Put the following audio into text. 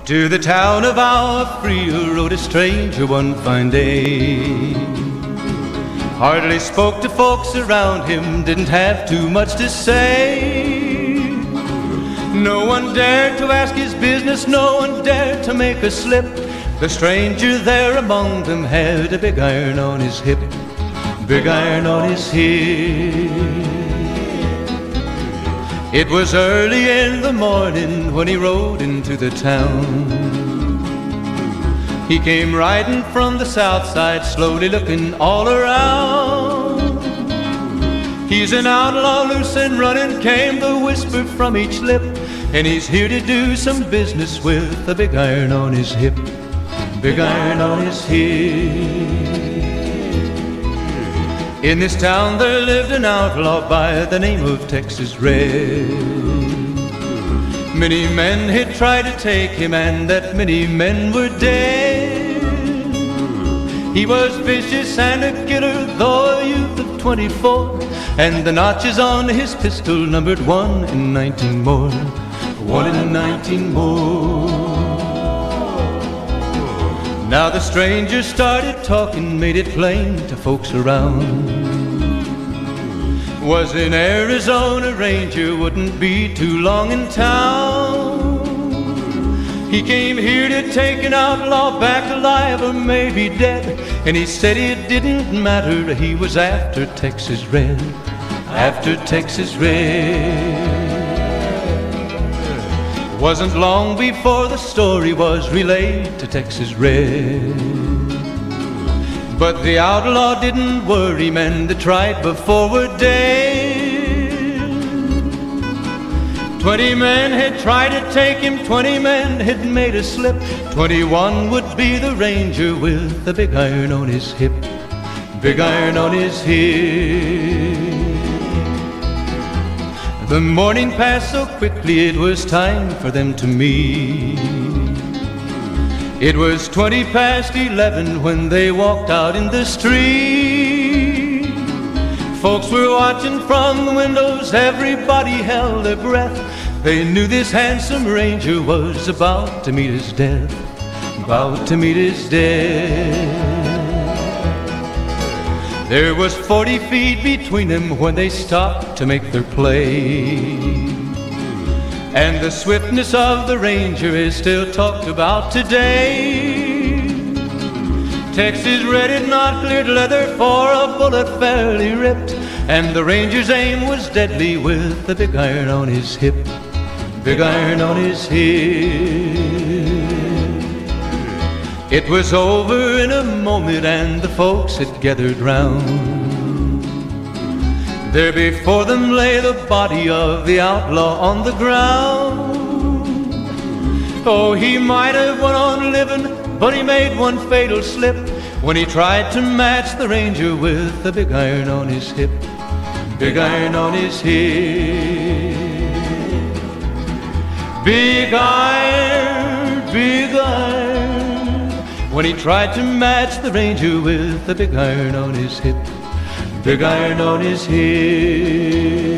To the town of our Frio rode a stranger one fine day. Hardly spoke to folks around him, didn't have too much to say. No one dared to ask his business, no one dared to make a slip. The stranger there among them had a big iron on his hip, big iron on his hip. It was early in the morning when he rode into the town. He came riding from the south side, slowly looking all around. He's an outlaw, loose and running, came the whisper from each lip, and he's here to do some business with a big iron on his hip, big iron on his hip. In this town there lived an outlaw by the name of Texas Red. Many men had tried to take him, and that many men were dead. He was vicious and a killer, though a youth of 24, and the notches on his pistol numbered 1 in 19 more, 1 in 19 more. Now the stranger started talking, made it plain to folks around. Was an Arizona ranger, wouldn't be too long in town. He came here to take an outlaw back alive or maybe dead, and he said it didn't matter, he was after Texas Red, after Texas Red. Wasn't long before the story was relayed to Texas Red. But the outlaw didn't worry, men that tried before were dead. 20 men had tried to take him, 20 men had made a slip. 21 would be the ranger with the big iron on his hip, big iron on his hip. The morning passed so quickly, it was time for them to meet. It was 20 past 11 when they walked out in the street. Folks were watching from the windows, everybody held their breath. They knew this handsome ranger was about to meet his death, about to meet his death. There was 40 feet between them when they stopped to make their play. And the swiftness of the ranger is still talked about today. Texas Red had not cleared leather for a bullet fairly ripped, and the ranger's aim was deadly with the big iron on his hip, big iron on his hip. It was over in a moment and the folks had gathered round. There before them lay the body of the outlaw on the ground. Oh, he might have went on living, but he made one fatal slip when he tried to match the ranger with the big iron on his hip, big iron on his hip. Big iron, big iron, when he tried to match the ranger with the big iron on his hip, big iron on his hip.